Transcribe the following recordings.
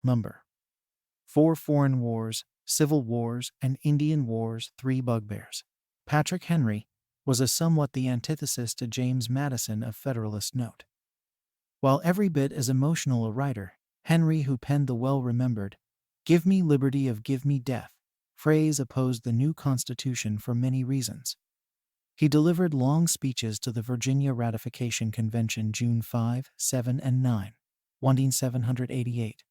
Number 4 Foreign Wars, Civil Wars, and Indian Wars, 3 Bugbears. Patrick Henry was a somewhat the antithesis to James Madison of Federalist note. While every bit as emotional a writer, Henry, who penned the well-remembered "Give me liberty of give me death" phrase, opposed the new Constitution for many reasons. He delivered long speeches to the Virginia Ratification Convention June 5, 7, and 9, 1788.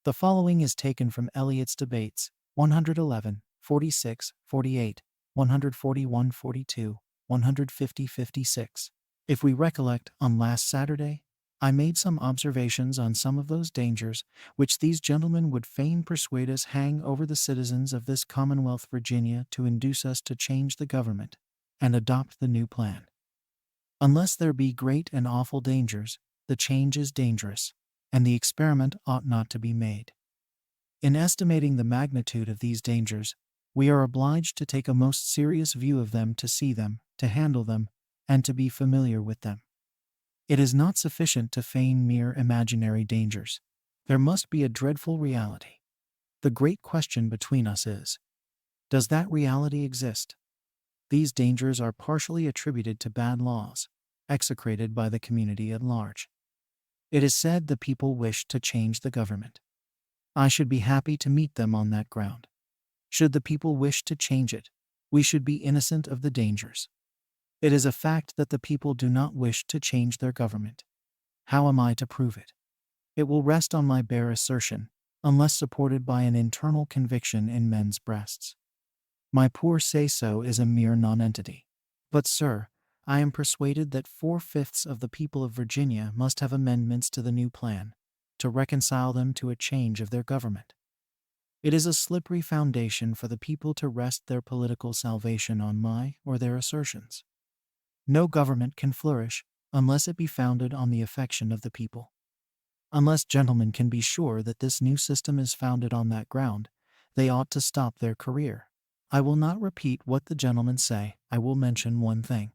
The following is taken from Eliot's Debates, 111, 46, 48, 141, 42, 150, 56. If we recollect, on last Saturday, I made some observations on some of those dangers which these gentlemen would fain persuade us hang over the citizens of this Commonwealth Virginia to induce us to change the government and adopt the new plan. Unless there be great and awful dangers, the change is dangerous, and the experiment ought not to be made. In estimating the magnitude of these dangers, we are obliged to take a most serious view of them, to see them, to handle them, and to be familiar with them. It is not sufficient to feign mere imaginary dangers. There must be a dreadful reality. The great question between us is, does that reality exist? These dangers are partially attributed to bad laws, execrated by the community at large. It is said the people wish to change the government. I should be happy to meet them on that ground. Should the people wish to change it, we should be innocent of the dangers. It is a fact that the people do not wish to change their government. How am I to prove it? It will rest on my bare assertion, unless supported by an internal conviction in men's breasts. My poor say-so is a mere nonentity. But, sir, I am persuaded that 4/5 of the people of Virginia must have amendments to the new plan, to reconcile them to a change of their government. It is a slippery foundation for the people to rest their political salvation on my or their assertions. No government can flourish unless it be founded on the affection of the people. Unless gentlemen can be sure that this new system is founded on that ground, they ought to stop their career. I will not repeat what the gentlemen say. I will mention one thing.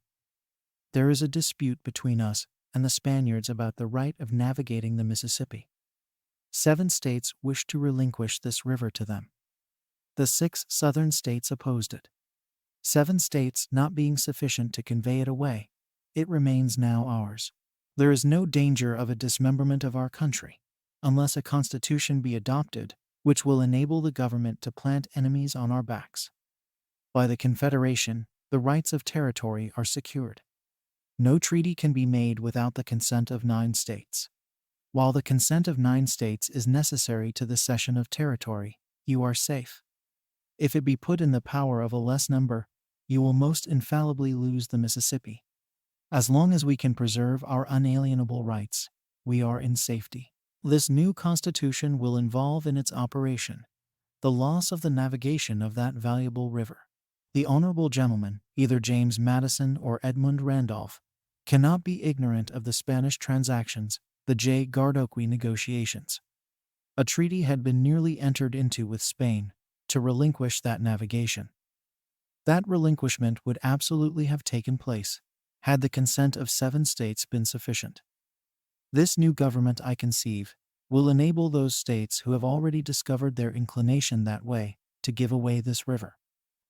There is a dispute between us and the Spaniards about the right of navigating the Mississippi. 7 states wish to relinquish this river to them. The 6 southern states opposed it. 7 states not being sufficient to convey it away, it remains now ours. There is no danger of a dismemberment of our country, unless a constitution be adopted which will enable the government to plant enemies on our backs. By the Confederation, the rights of territory are secured. No treaty can be made without the consent of 9 states. While the consent of 9 states is necessary to the cession of territory, you are safe. If it be put in the power of a less number, you will most infallibly lose the Mississippi. As long as we can preserve our unalienable rights, we are in safety. This new Constitution will involve in its operation the loss of the navigation of that valuable river. The honorable gentleman, either James Madison or Edmund Randolph, cannot be ignorant of the Spanish transactions, the J. Gardoqui negotiations. A treaty had been nearly entered into with Spain to relinquish that navigation. That relinquishment would absolutely have taken place had the consent of 7 states been sufficient. This new government, I conceive, will enable those states who have already discovered their inclination that way to give away this river.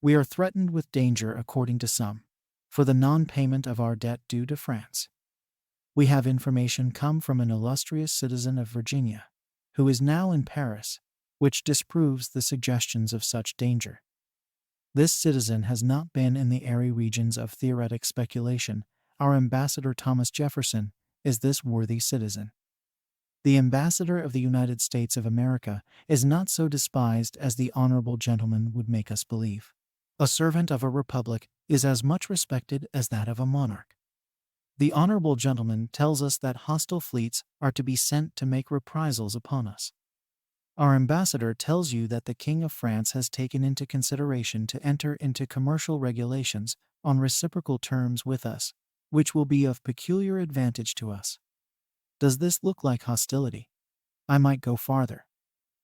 We are threatened with danger, according to some, for the non-payment of our debt due to France. We have information come from an illustrious citizen of Virginia, who is now in Paris, which disproves the suggestions of such danger. This citizen has not been in the airy regions of theoretic speculation. Our ambassador Thomas Jefferson is this worthy citizen. The ambassador of the United States of America is not so despised as the honorable gentleman would make us believe. A servant of a republic is as much respected as that of a monarch. The honorable gentleman tells us that hostile fleets are to be sent to make reprisals upon us. Our ambassador tells you that the King of France has taken into consideration to enter into commercial regulations on reciprocal terms with us, which will be of peculiar advantage to us. Does this look like hostility? I might go farther.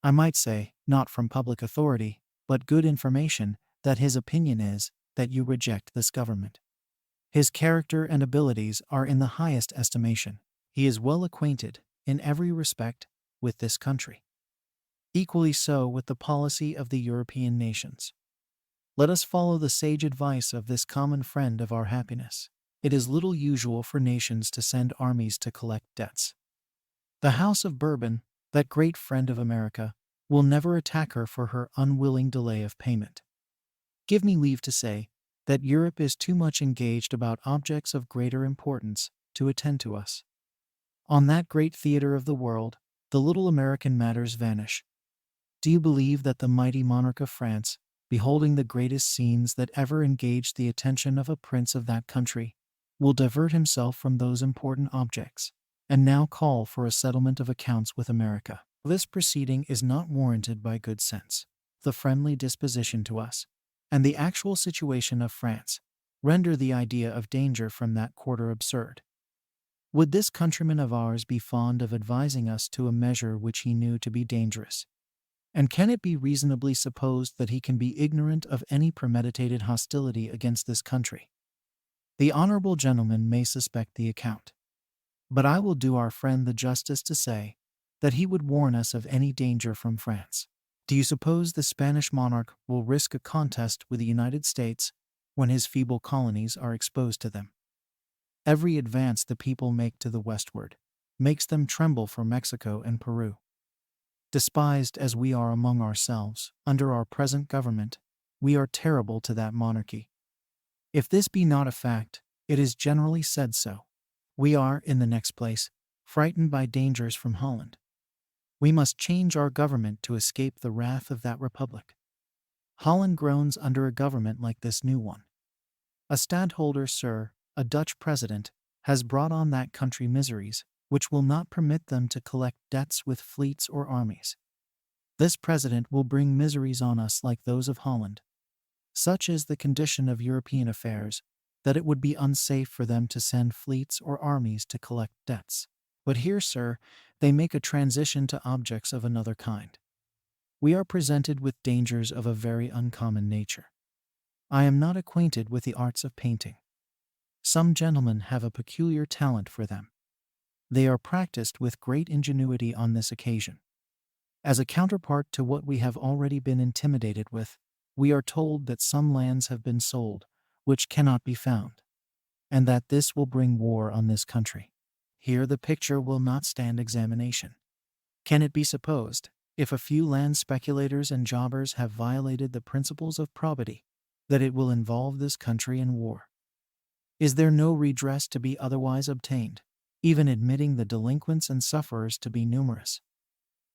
I might say, not from public authority, but good information, that his opinion is that you reject this government. His character and abilities are in the highest estimation. He is well acquainted, in every respect, with this country. Equally so with the policy of the European nations. Let us follow the sage advice of this common friend of our happiness. It is little usual for nations to send armies to collect debts. The House of Bourbon, that great friend of America, will never attack her for her unwilling delay of payment. Give me leave to say that Europe is too much engaged about objects of greater importance to attend to us. On that great theater of the world, the little American matters vanish. Do you believe that the mighty monarch of France, beholding the greatest scenes that ever engaged the attention of a prince of that country, will divert himself from those important objects, and now call for a settlement of accounts with America? This proceeding is not warranted by good sense. The friendly disposition to us, and the actual situation of France, render the idea of danger from that quarter absurd. Would this countryman of ours be fond of advising us to a measure which he knew to be dangerous? And can it be reasonably supposed that he can be ignorant of any premeditated hostility against this country? The honorable gentleman may suspect the account, but I will do our friend the justice to say that he would warn us of any danger from France. Do you suppose the Spanish monarch will risk a contest with the United States when his feeble colonies are exposed to them? Every advance the people make to the westward makes them tremble for Mexico and Peru. Despised as we are among ourselves, under our present government, we are terrible to that monarchy. If this be not a fact, it is generally said so. We are, in the next place, frightened by dangers from Holland. We must change our government to escape the wrath of that republic. Holland groans under a government like this new one. A stadtholder, sir, a Dutch president, has brought on that country miseries which will not permit them to collect debts with fleets or armies. This president will bring miseries on us like those of Holland. Such is the condition of European affairs that it would be unsafe for them to send fleets or armies to collect debts. But here, sir, they make a transition to objects of another kind. We are presented with dangers of a very uncommon nature. I am not acquainted with the arts of painting. Some gentlemen have a peculiar talent for them. They are practiced with great ingenuity on this occasion. As a counterpart to what we have already been intimidated with, we are told that some lands have been sold, which cannot be found, and that this will bring war on this country. Here the picture will not stand examination. Can it be supposed, if a few land speculators and jobbers have violated the principles of probity, that it will involve this country in war? Is there no redress to be otherwise obtained, even admitting the delinquents and sufferers to be numerous?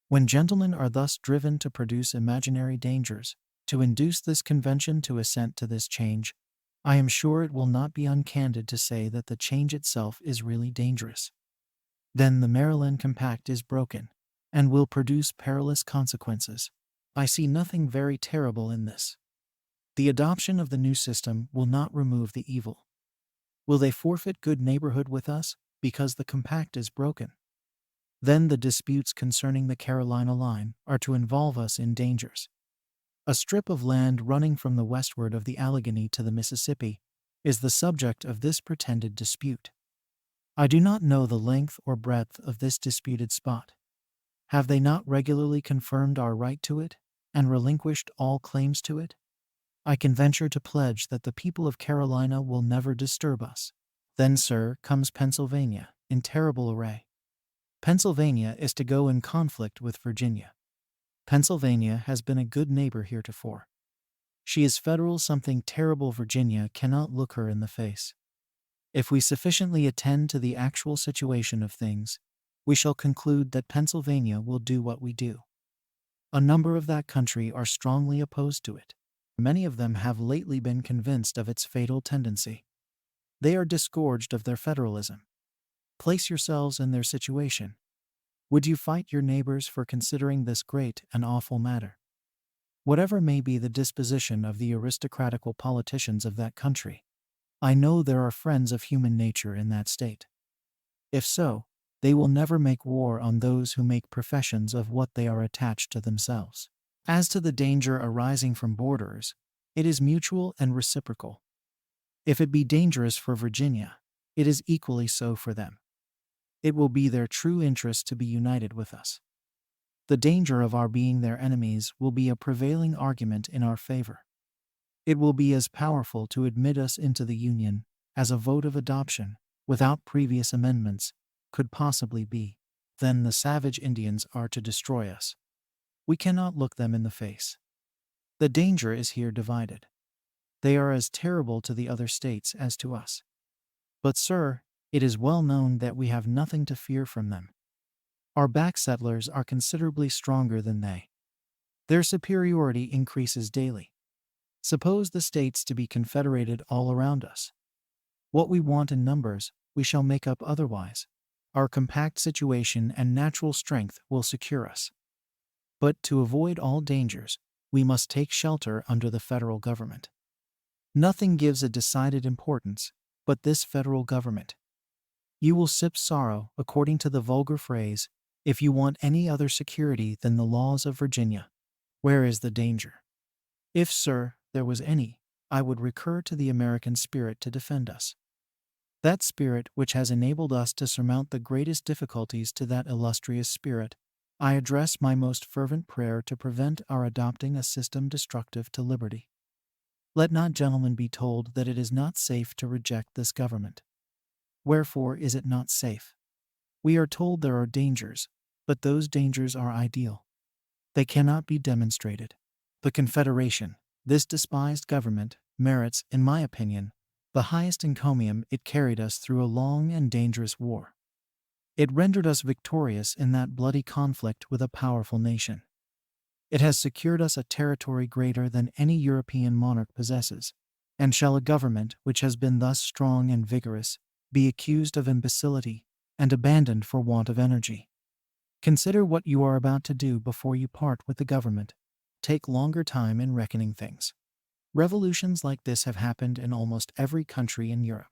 When gentlemen are thus driven to produce imaginary dangers, to induce this convention to assent to this change, I am sure it will not be uncandid to say that the change itself is really dangerous. Then the Maryland Compact is broken, and will produce perilous consequences. I see nothing very terrible in this. The adoption of the new system will not remove the evil. Will they forfeit good neighborhood with us because the compact is broken? Then the disputes concerning the Carolina line are to involve us in dangers. A strip of land running from the westward of the Allegheny to the Mississippi is the subject of this pretended dispute. I do not know the length or breadth of this disputed spot. Have they not regularly confirmed our right to it, and relinquished all claims to it? I can venture to pledge that the people of Carolina will never disturb us. Then, sir, comes Pennsylvania, in terrible array. Pennsylvania is to go in conflict with Virginia. Pennsylvania has been a good neighbor heretofore. She is federal. Something terrible. Virginia cannot look her in the face. If we sufficiently attend to the actual situation of things, we shall conclude that Pennsylvania will do what we do. A number of that country are strongly opposed to it. Many of them have lately been convinced of its fatal tendency. They are disgorged of their federalism. Place yourselves in their situation. Would you fight your neighbors for considering this great and awful matter? Whatever may be the disposition of the aristocratical politicians of that country, I know there are friends of human nature in that state. If so, they will never make war on those who make professions of what they are attached to themselves. As to the danger arising from borderers, it is mutual and reciprocal. If it be dangerous for Virginia, it is equally so for them. It will be their true interest to be united with us. The danger of our being their enemies will be a prevailing argument in our favor. It will be as powerful to admit us into the Union as a vote of adoption, without previous amendments, could possibly be. Then the savage Indians are to destroy us. We cannot look them in the face. The danger is here divided. They are as terrible to the other states as to us. But, sir, it is well known that we have nothing to fear from them. Our back settlers are considerably stronger than they. Their superiority increases daily. Suppose the states to be confederated all around us. What we want in numbers, we shall make up otherwise. Our compact situation and natural strength will secure us. But to avoid all dangers, we must take shelter under the federal government. Nothing gives a decided importance but this federal government. You will sip sorrow, according to the vulgar phrase, if you want any other security than the laws of Virginia. Where is the danger? If, sir, there was any, I would recur to the American spirit to defend us. That spirit which has enabled us to surmount the greatest difficulties. To that illustrious spirit, I address my most fervent prayer to prevent our adopting a system destructive to liberty. Let not gentlemen be told that it is not safe to reject this government. Wherefore is it not safe? We are told there are dangers, but those dangers are ideal. They cannot be demonstrated. The Confederation, this despised government, merits, in my opinion, the highest encomium. It carried us through a long and dangerous war. It rendered us victorious in that bloody conflict with a powerful nation. It has secured us a territory greater than any European monarch possesses, and shall a government which has been thus strong and vigorous be accused of imbecility and abandoned for want of energy? Consider what you are about to do before you part with the government. Take longer time in reckoning things. Revolutions like this have happened in almost every country in Europe.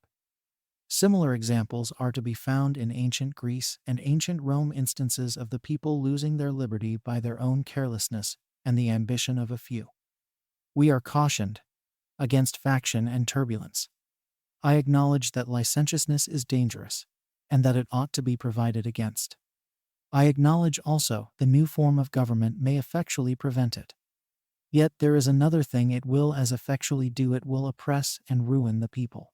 Similar examples are to be found in ancient Greece and ancient Rome, instances of the people losing their liberty by their own carelessness and the ambition of a few. We are cautioned against faction and turbulence. I acknowledge that licentiousness is dangerous, and that it ought to be provided against. I acknowledge also the new form of government may effectually prevent it. Yet there is another thing it will as effectually do: it will oppress and ruin the people.